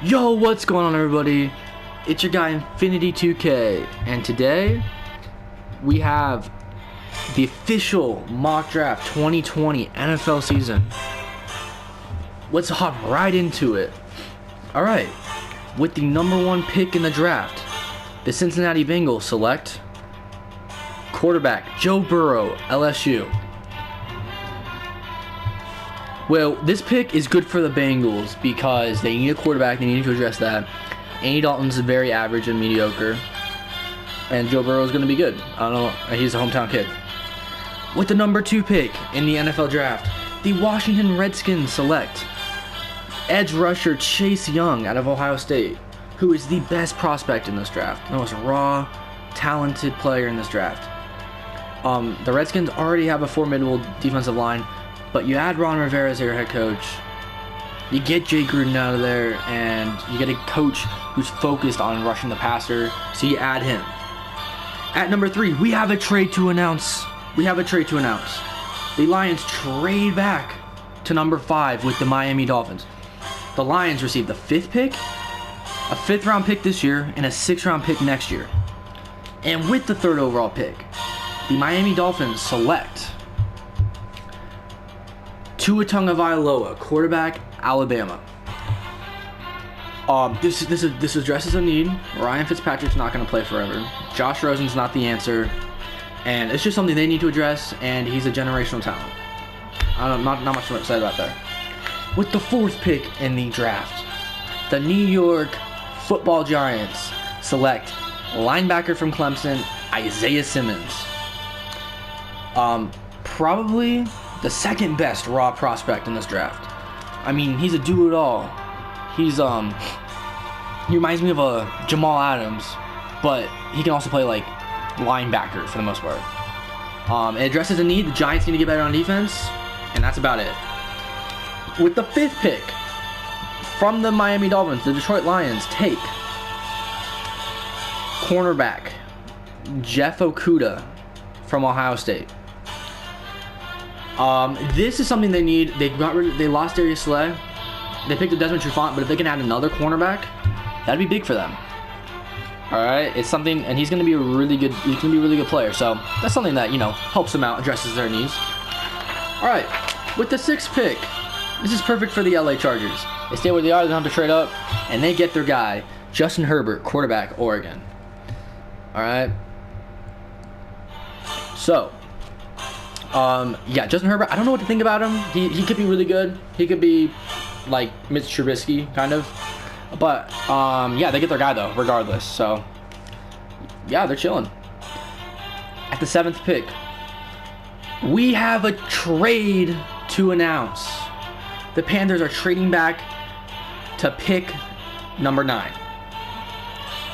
Yo, what's going on, everybody? It's your guy Infinity2K, and today we have the official mock draft 2020 NFL season. Let's hop right into it. Alright, with the number 1 pick in the draft, the Cincinnati Bengals select quarterback Joe Burrow, LSU. Well, this pick is good for the Bengals because they need a quarterback. They need to address that. Andy Dalton's very average and mediocre, and Joe Burrow is going to be good. I don't know. He's a hometown kid. With the number 2 pick in the NFL draft, the Washington Redskins select edge rusher Chase Young out of Ohio State, who is the best prospect in this draft. The most raw, talented player in this draft. The Redskins already have a formidable defensive line. But you add Ron Rivera as your head coach, you get Jay Gruden out of there, and you get a coach who's focused on rushing the passer, so you add him. At number 3, we have a trade to announce. The Lions trade back to number 5 with the Miami Dolphins. The Lions receive the 5th pick, a 5th round pick this year, and a 6th round pick next year. And with the 3rd overall pick, the Miami Dolphins select Tua Tagovailoa, quarterback, Alabama. This addresses a need. Ryan Fitzpatrick's not going to play forever. Josh Rosen's not the answer, and it's just something they need to address. And he's a generational talent. Not much to say about that. With the 4th pick in the draft, the New York Football Giants select linebacker from Clemson, Isaiah Simmons. Probably the 2nd best raw prospect in this draft. I mean, he's a do-it-all. He reminds me of a Jamal Adams, but he can also play like linebacker for the most part. It addresses a need. The Giants need to get better on defense, and that's about it. With the 5th pick from the Miami Dolphins, the Detroit Lions take cornerback Jeff Okudah from Ohio State. This is something they need. They lost Darius Slay. They picked up Desmond Trufant, but if they can add another cornerback, that'd be big for them. All right, it's something, and he's going to be a really good player. So that's something that helps them out, addresses their needs. All right, with the 6th pick, this is perfect for the LA Chargers. They stay where they are. They don't have to trade up, and they get their guy, Justin Herbert, quarterback, Oregon. All right. So. Justin Herbert, I don't know what to think about him. He could be really good. He could be like Mitch Trubisky, kind of. But, they get their guy, though, regardless. So, yeah, they're chilling. At the 7th pick, we have a trade to announce. The Panthers are trading back to pick number 9.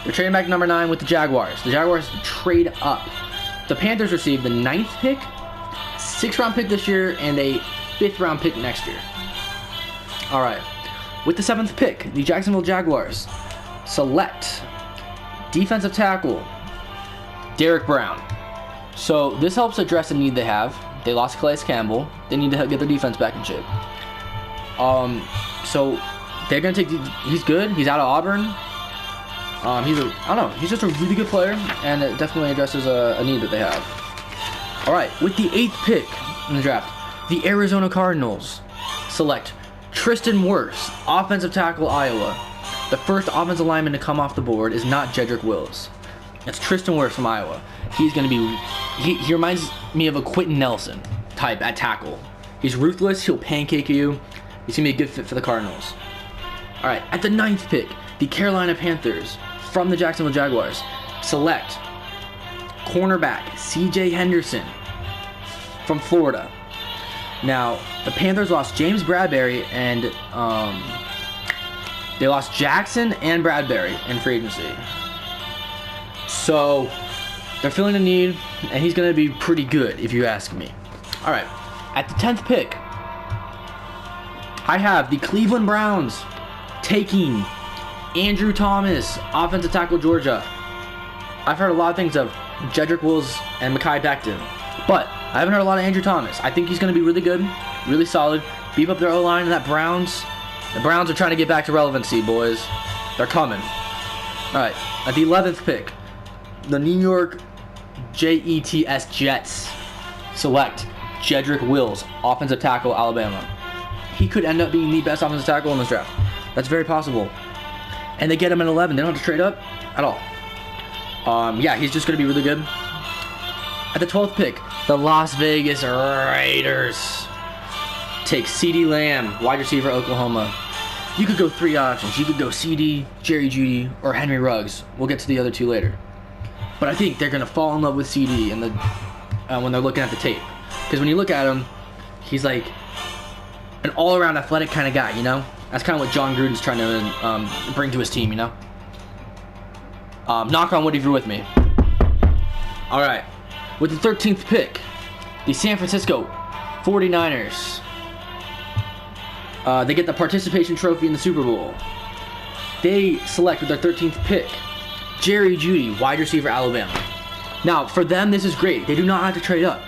They're trading back to number 9 with the Jaguars. The Jaguars trade up. The Panthers receive the 9th pick, 6th round pick this year, and a 5th round pick next year. Alright, with the 7th pick, the Jacksonville Jaguars select defensive tackle Derrick Brown. So this helps address a need they have. They lost Calais Campbell. They need to get their defense back in shape. So they're going to take, he's good. He's out of Auburn. He's just a really good player, and it definitely addresses a need that they have. Alright, with the 8th pick in the draft, the Arizona Cardinals select Tristan Wirfs, offensive tackle, Iowa. The first offensive lineman to come off the board is not Jedrick Wills. It's Tristan Wirfs from Iowa. He's going to be... He reminds me of a Quentin Nelson type at tackle. He's ruthless. He'll pancake you. He's going to be a good fit for the Cardinals. Alright, at the 9th pick, the Carolina Panthers from the Jacksonville Jaguars select cornerback C.J. Henderson from Florida. Now, the Panthers lost James Bradbury, and they lost Jackson and Bradbury in free agency. So, they're filling a need, and he's going to be pretty good, if you ask me. Alright, at the 10th pick, I have the Cleveland Browns taking Andrew Thomas, offensive tackle, Georgia. I've heard a lot of things of Jedrick Wills and Mekhi Becton, but I haven't heard a lot of Andrew Thomas. I think he's going to be really good, really solid, beef up their O-line, and that Browns The Browns are trying to get back to relevancy, boys. They're coming. All right, at the 11th pick, the New York Jets select Jedrick Wills, offensive tackle, Alabama. He could end up being the best offensive tackle in this draft. That's very possible. And they get him at 11. They don't have to trade up at all. Yeah, he's just going to be really good. At the 12th pick, the Las Vegas Raiders take CeeDee Lamb, wide receiver, Oklahoma. You could go 3 options. You could go CD, Jerry Jeudy, or Henry Ruggs. We'll get to the other 2 later. But I think they're going to fall in love with CD when they're looking at the tape. Because when you look at him, he's like an all-around athletic kind of guy, you know? That's kind of what John Gruden's trying to bring to his team, you know? Knock on wood if you're with me. All right. With the 13th pick, the San Francisco 49ers. They get the participation trophy in the Super Bowl. They select with their 13th pick, Jerry Jeudy, wide receiver, Alabama. Now, for them, this is great. They do not have to trade up.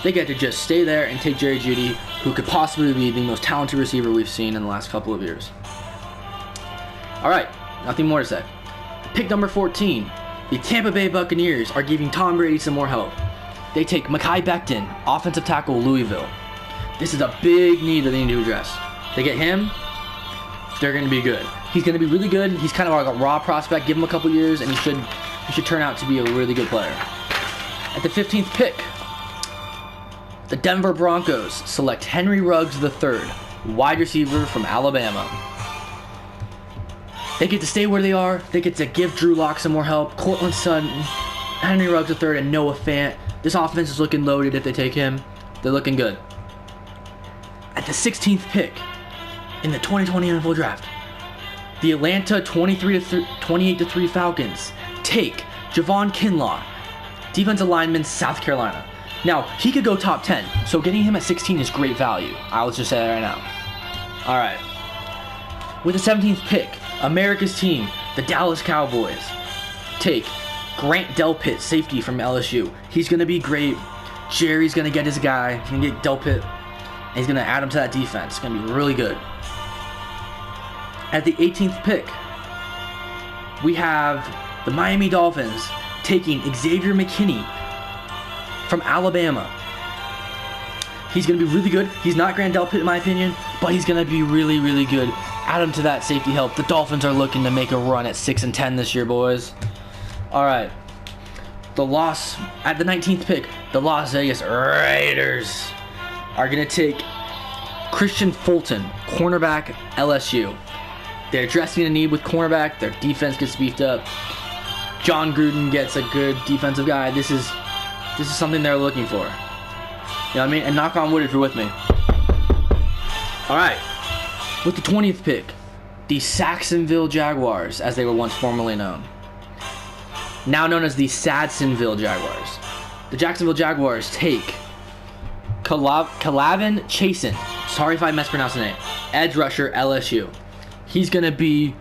They get to just stay there and take Jerry Jeudy, who could possibly be the most talented receiver we've seen in the last couple of years. All right, nothing more to say. Pick number 14, the Tampa Bay Buccaneers are giving Tom Brady some more help. They take Mekhi Becton, offensive tackle, Louisville. This is a big need that they need to address. They get him, they're going to be good. He's going to be really good. He's kind of like a raw prospect. Give him a couple years, and he should turn out to be a really good player. At the 15th pick, the Denver Broncos select Henry Ruggs III, wide receiver from Alabama. They get to stay where they are. They get to give Drew Lock some more help. Cortland Sutton, Henry Ruggs III, and Noah Fant. This offense is looking loaded if they take him. They're looking good. At the 16th pick in the 2020 NFL Draft, the Atlanta 28-3 Falcons take Javon Kinlaw, defensive lineman, South Carolina. Now, he could go top 10, so getting him at 16 is great value. I'll just say that right now. All right. With the 17th pick, America's team, the Dallas Cowboys, take Grant Delpit, safety from LSU. He's going to be great. Jerry's going to get his guy. He's going to get Delpit, and he's going to add him to that defense. It's going to be really good. At the 18th pick, we have the Miami Dolphins taking Xavier McKinney from Alabama. He's going to be really good. He's not Grant Delpit in my opinion, but he's going to be really, really good. Add him to that safety help. The Dolphins are looking to make a run at 6-10 this year, boys. All right. At the 19th pick, the Las Vegas Raiders are going to take Christian Fulton, cornerback, LSU. They're addressing a need with cornerback. Their defense gets beefed up. John Gruden gets a good defensive guy. This is something they're looking for. You know what I mean? And knock on wood if you're with me. All right. With the 20th pick, the Saxonville Jaguars, as they were once formerly known. Now known as the Sadsonville Jaguars. The Jacksonville Jaguars take Kalavin Chasen. Sorry if I mispronounced the name. Edge rusher, LSU. He's going to be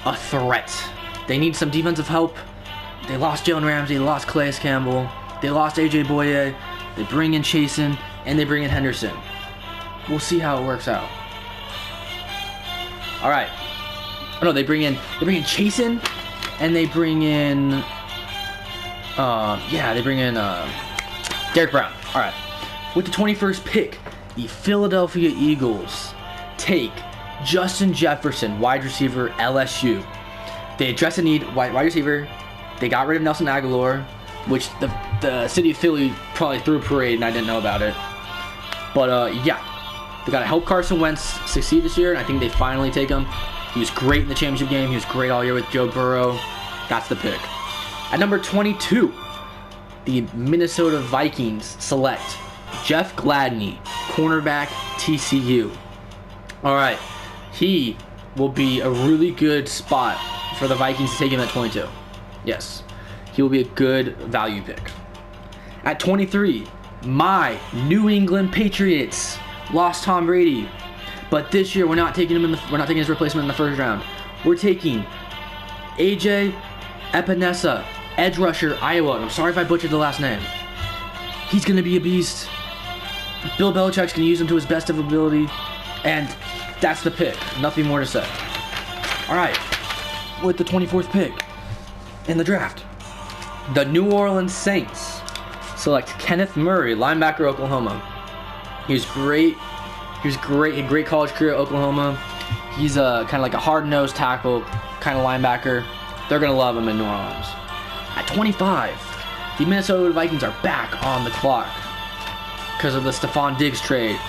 a threat. They need some defensive help. They lost Jalen Ramsey. They lost Calais Campbell. They lost A.J. Boye. They bring in Chasen, and they bring in Henderson. We'll see how it works out. All right. Oh no, they bring in Chasen, and they bring in Derek Brown. All right. With the 21st pick, the Philadelphia Eagles take Justin Jefferson, wide receiver, LSU. They address a need, wide receiver. They got rid of Nelson Aguilar, which the city of Philly probably threw a parade and I didn't know about it. But yeah, they got to help Carson Wentz succeed this year, and I think they finally take him. He was great in the championship game. He was great all year with Joe Burrow. That's the pick. At number 22, the Minnesota Vikings select Jeff Gladney, cornerback, TCU. All right. He will be a really good spot for the Vikings to take him at 22. Yes. He will be a good value pick. At 23, my New England Patriots lost Tom Brady, but this year we're not taking his replacement in the first round. We're taking AJ Epinesa, edge rusher, Iowa. I'm sorry if I butchered the last name. He's going to be a beast. Bill Belichick's going to use him to his best of ability, and That's the pick. Nothing more to say. All right. With the 24th pick in the draft, the New Orleans Saints select Kenneth Murray, linebacker, Oklahoma. He was great. He had a great college career at Oklahoma. He's kind of like a hard-nosed tackle kind of linebacker. They're going to love him in New Orleans. At 25, the Minnesota Vikings are back on the clock because of the Stephon Diggs trade.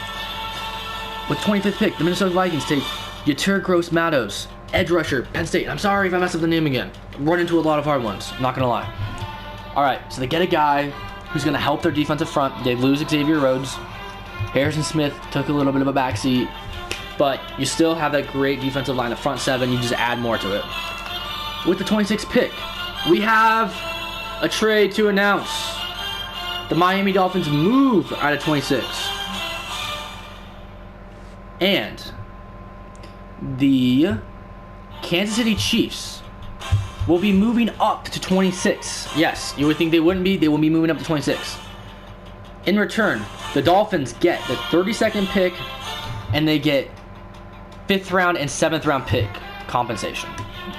With the 25th pick, the Minnesota Vikings take Yetur Gross-Matos, edge rusher, Penn State. I'm sorry if I mess up the name again. Run into a lot of hard ones. I'm not going to lie. All right, so they get a guy who's going to help their defensive front. They lose Xavier Rhodes. Harrison Smith took a little bit of a backseat, but you still have that great defensive line, the front seven. You just add more to it. With the 26th pick, we have a trade to announce. The Miami Dolphins move out of 26. And the Kansas City Chiefs will be moving up to 26. Yes, you would think they wouldn't be. They will be moving up to 26. In return, the Dolphins get the 32nd pick, and they get 5th round and 7th round pick compensation.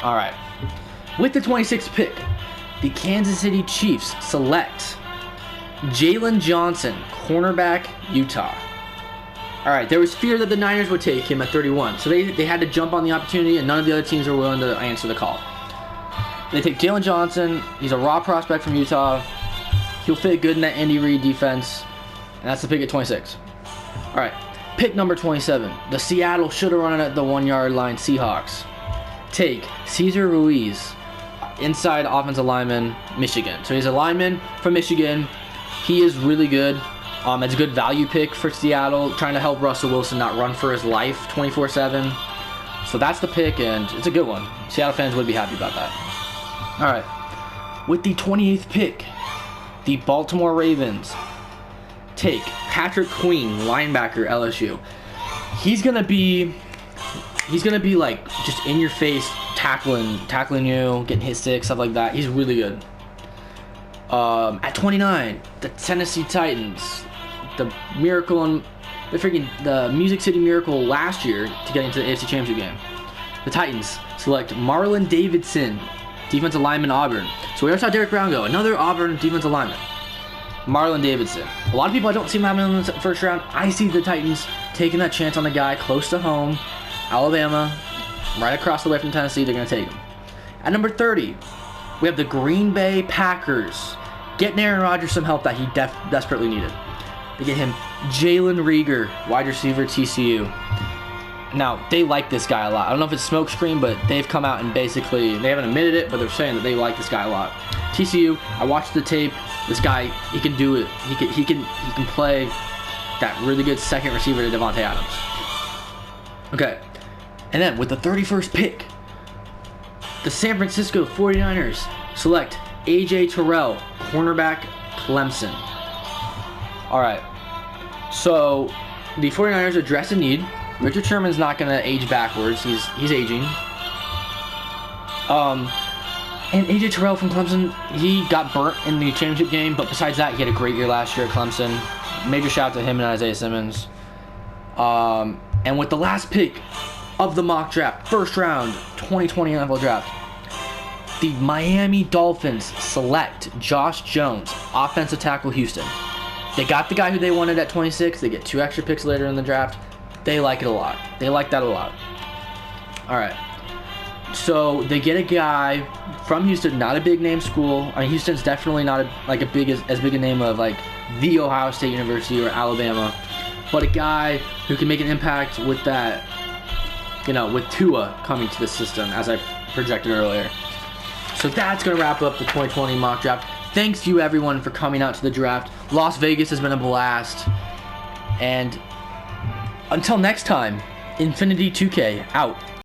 All right. With the 26th pick, the Kansas City Chiefs select Jalen Johnson, cornerback, Utah. All right, there was fear that the Niners would take him at 31, so they had to jump on the opportunity, and none of the other teams were willing to answer the call. They take Jalen Johnson. He's a raw prospect from Utah. He'll fit good in that Andy Reid defense, and that's the pick at 26. All right, pick number 27. The Seattle should-have-run it at the 1-yard line Seahawks take Cesar Ruiz, inside offensive lineman, Michigan. So he's a lineman from Michigan. He is really good. It's a good value pick for Seattle, trying to help Russell Wilson not run for his life 24/7. So that's the pick, and it's a good one. Seattle fans would be happy about that. All right. With the 28th pick, the Baltimore Ravens take Patrick Queen, linebacker, LSU. He's gonna be like just in your face, tackling you, getting hit sticks, stuff like that. He's really good. At 29, the Tennessee Titans, the Music City Miracle last year to get into the AFC Championship game. The Titans select Marlon Davidson, defensive lineman, Auburn. So we already saw Derek Brown go, another Auburn defensive lineman. Marlon Davidson. A lot of people I don't see him having in the first round. I see the Titans taking that chance on the guy close to home, Alabama, right across the way from Tennessee. They're going to take him. At number 30, we have the Green Bay Packers getting Aaron Rodgers some help that he desperately needed. They get him Jalen Reagor, wide receiver, TCU. Now, they like this guy a lot. I don't know if it's smokescreen, but they've come out and basically, they haven't admitted it, but they're saying that they like this guy a lot. TCU, I watched the tape. This guy, he can do it. He can play that really good second receiver to Devontae Adams. Okay. And then with the 31st pick, the San Francisco 49ers select A.J. Terrell, cornerback, Clemson. All right. So the 49ers address a need. Richard Sherman's not going to age backwards. He's aging. And A.J. Terrell from Clemson, he got burnt in the championship game, but besides that, he had a great year last year at Clemson. Major shout out to him and Isaiah Simmons. And with the last pick of the mock draft, first round, 2020 NFL draft, the Miami Dolphins select Josh Jones, offensive tackle, Houston. They got the guy who they wanted at 26. They get 2 extra picks later in the draft. They like it a lot. They like that a lot. All right. So they get a guy from Houston, not a big name school. I mean, Houston's definitely not as big a name of like the Ohio State University or Alabama, but a guy who can make an impact with that, with Tua coming to the system, as I projected earlier. So that's going to wrap up the 2020 mock draft. Thanks to you, everyone, for coming out to the draft. Las Vegas has been a blast. And until next time, Infinity 2K out.